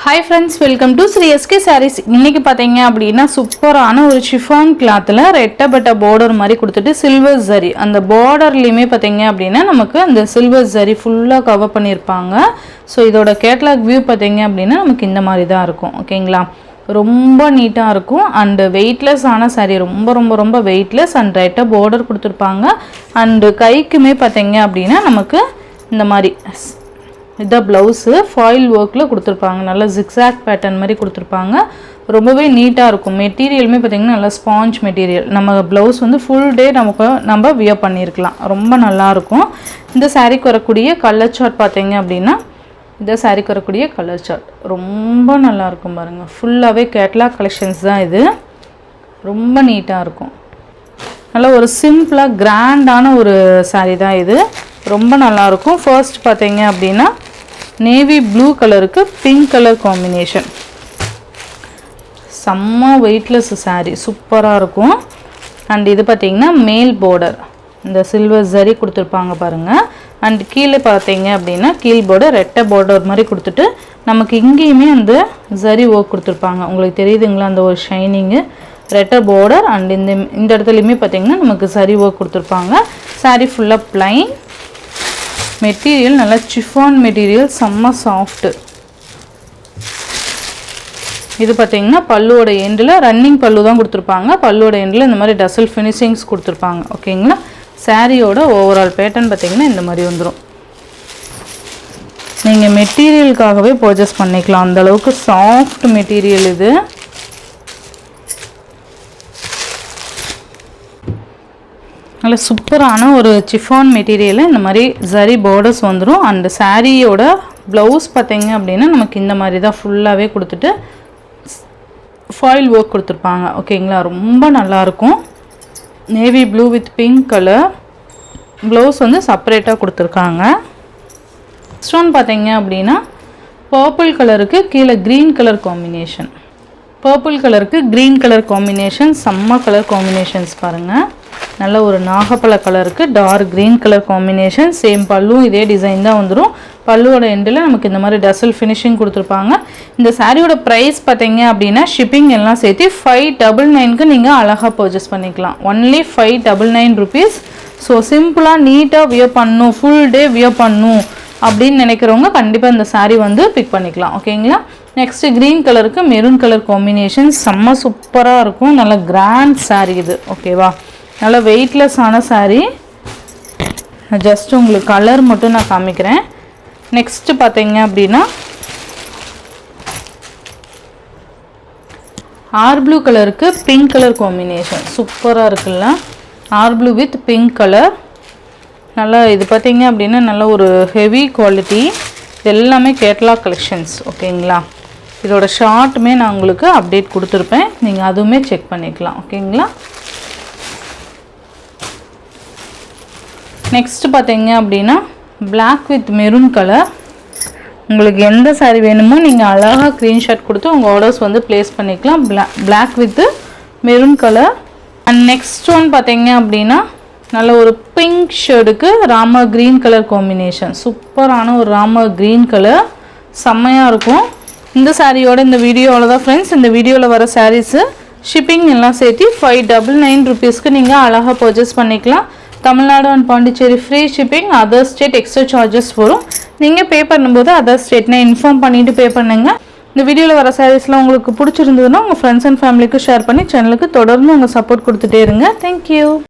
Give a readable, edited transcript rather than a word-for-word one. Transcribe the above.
Hi friends, welcome to Sri SK Sarees. இன்னைக்கு பாத்தீங்க அப்படினா சூப்பரான ஒரு chiffon clothல ரெட்டபட்ட border மாதிரி கொடுத்துட்டு silver zari அந்த borderலயுமே பாத்தீங்க அப்படினா நமக்கு அந்த silver zari ஃபுல்லா கவர் பண்ணிருப்பாங்க. சோ இதோட கேட்டலாக் வியூ பாத்தீங்க அப்படினா நமக்கு இந்த மாதிரி தான் இருக்கும். ஓகேங்களா? ரொம்ப நீட்டா இருக்கும் and weightless ஆன saree ரொம்ப weightless and ரெட்ட border கொடுத்திருப்பாங்க and கைக்குமே பாத்தீங்க அப்படினா நமக்கு இந்த மாதிரி இத blouse foil workல கொடுத்திருப்பாங்க. நல்ல zigzag pattern மாதிரி கொடுத்திருப்பாங்க. ரொம்பவே நீட்டா இருக்கும். மெட்டீரியலுமே பாத்தீங்கன்னா நல்ல ஸ்பாஞ்ச் மெட்டீரியல். நம்ம blouse வந்து full day நம்ம wear பண்ணிருக்கலாம். ரொம்ப நல்லா இருக்கும். இந்த சாரிக்கு வரக்கூடிய கலர் சார்ட் பாத்தீங்க அப்படினா இந்த சாரிக்கு வரக்கூடிய கலர் சார்ட் ரொம்ப நல்லா இருக்கும் பாருங்க. ஃபுல்லாவே கேட்டலாக் கலெக்ஷன்ஸ் தான் இது. ரொம்ப நீட்டா இருக்கும். நல்ல ஒரு சிம்பிளா கிராண்டான ஒரு saree தான் இது. ரொம்ப நல்லா இருக்கும். ஃபர்ஸ்ட் பாத்தீங்க அப்படினா நேவி ப்ளூ கலருக்கு பிங்க் கலர் காம்பினேஷன். செம்ம வெயிட்லெஸ் saree சூப்பரா இருக்கும். and இது பாத்தீங்கன்னா மேல் border இந்த சில்வர் ஜரி கொடுத்திருப்பாங்க பாருங்க. and கீழ பாத்தீங்க அப்படினா கீழ் border ரெட்ட border மாதிரி கொடுத்துட்டு நமக்கு இங்கேயுமே அந்த ஜரி work கொடுத்திருப்பாங்க. உங்களுக்கு தெரியுதுங்களா அந்த ஒரு ஷைனிங் ரெட்ட border and இந்த இடத்துலயுமே பாத்தீங்கன்னா நமக்கு ஜரி work கொடுத்திருப்பாங்க. saree ஃபுல்லா plain. மெட்டீரியல் நல்ல chiffon மெட்டீரியல் செம்ம சாஃப்ட். இது பாத்தீங்கன்னா பல்லுவோட எண்ட்ல ரன்னிங் பல்லு தான் கொடுத்திருப்பாங்க. பல்லுவோட எண்ட்ல இந்த மாதிரி டசல் ஃபினிஷிங்ஸ் கொடுத்திருப்பாங்க. ஓகேங்களா? சாரியோட ஓவரால் பேட்டர்ன் பாத்தீங்கன்னா இந்த மாதிரி வந்துரும். நீங்க மெட்டீரியலுக்காகவே பர்ச்சேஸ் பண்ணிக்கலாம். அந்த அளவுக்கு சாஃப்ட் மெட்டீரியல் இது. நல்ல சூப்பரான ஒரு chiffon மெட்டீரியல்ல இந்த மாதிரி ஜரி borders வந்துரும். and சாரியோட blouse பாத்தீங்க அப்படினா நமக்கு இந்த மாதிரி தான் ஃபுல்லாவே கொடுத்துட்டு foil work கொடுத்திருப்பாங்க. ஓகேங்களா? ரொம்ப நல்லா இருக்கும். navy blue with pink color blouse வந்து செப்பரேட்டா கொடுத்திருக்காங்க. ஸ்டோன் பாத்தீங்க அப்படினா purple கலருக்கு கீழ green கலர் காம்பினேஷன். purple கலருக்கு green கலர் காம்பினேஷன் செம்ம கலர் காம்பினேஷன்ஸ் பாருங்க. நல்ல ஒரு நாகப்பழ கலருக்கு dark green colour combination. Same பல்லு இதே டிசைன் தான் வந்துரும். பல்லுவோட எண்ட்ல நமக்கு இந்த மாதிரி டசல் ஃபினிஷிங் கொடுத்திருப்பாங்க. இந்த சாரியோட பிரைஸ் பாத்தீங்க அப்படினா ஷிப்பிங் எல்லாம் சேர்த்து 599 க்கு நீங்க அழகா பர்ச்சேஸ் பண்ணிக்கலாம். only 599 rupees. சோ சிம்பிளா நீட்டா வியர் பண்ணனும் full day வியர் பண்ணனும் அப்படினு நினைக்கிறவங்க கண்டிப்பா இந்த saree வந்து பிக் பண்ணிக்கலாம். ஓகேங்களா? நெக்ஸ்ட் green கலருக்கு மெரூன் கலர் காம்பினேஷன் செம்ம சூப்பரா இருக்கும். நல்ல கிராண்ட் saree இது. ஓகேவா? நல்ல வெயிட்லெஸ் ஆன saree. ஜஸ்ட் உங்களுக்கு கலர் மட்டும் நான் காமிக்கிறேன். நெக்ஸ்ட் பாத்தீங்க அப்படினா ஆர் ப்ளூ கலருக்கு பிங்க் கலர் காம்பினேஷன் சூப்பரா இருக்குல்ல. ஆர் ப்ளூ வித் பிங்க் கலர். நல்லா இது பாத்தீங்க அப்படினா நல்ல ஒரு ஹெவி குவாலிட்டி. எல்லாமே கேட்டலாக் கலெக்ஷன்ஸ். ஓகேங்களா? இதோட ஷார்ட்மே நான் உங்களுக்கு அப்டேட் கொடுத்திருப்பேன். நீங்க அதுவுமே செக் பண்ணிக்கலாம். ஓகேங்களா? நெக்ஸ்ட் பாத்தீங்க அப்படினா black with maroon கலர். உங்களுக்கு எந்த saree வேணுமோ நீங்க அழகா ஸ்கிரீன்ஷாட் கொடுத்து உங்க ஆர்டர்ஸ் வந்து பிளேஸ் பண்ணிக்கலாம். black with maroon colour. and next one பாத்தீங்க அப்படினா நல்ல ஒரு பிங்க் ஷேடுக்கு ராமர் green கலர் காம்பினேஷன். சூப்பரான ஒரு ராமர் green கலர் செமையா இருக்கும். இந்த சாரியோட இந்த வீடியோல தான் फ्रेंड्स இந்த வீடியோல வர sarees ஷிப்பிங் எல்லாம் சேர்த்து 599 rupees க்கு நீங்க அழகா பர்ச்சேஸ் பண்ணிக்கலாம். Tamil Nadu and Pondicherry free shipping. Other state extra charges வரும். நீங்க பே பண்ணும்போது அதர் ஸ்டேட்னே இன்ஃபார்ம் பண்ணிட்டு பே பண்ணுங்க. இந்த வீடியோல வர சாரீஸ்லாம் உங்களுக்கு பிடிச்சிருந்ததுன்னா உங்க ஃப்ரெண்ட்ஸ் அண்ட் ஃபேமிலிக்கு ஷேர் பண்ணி சேனலுக்கு தொடர்ந்து உங்க சப்போர்ட் கொடுத்துட்டே இருங்க. Thank you.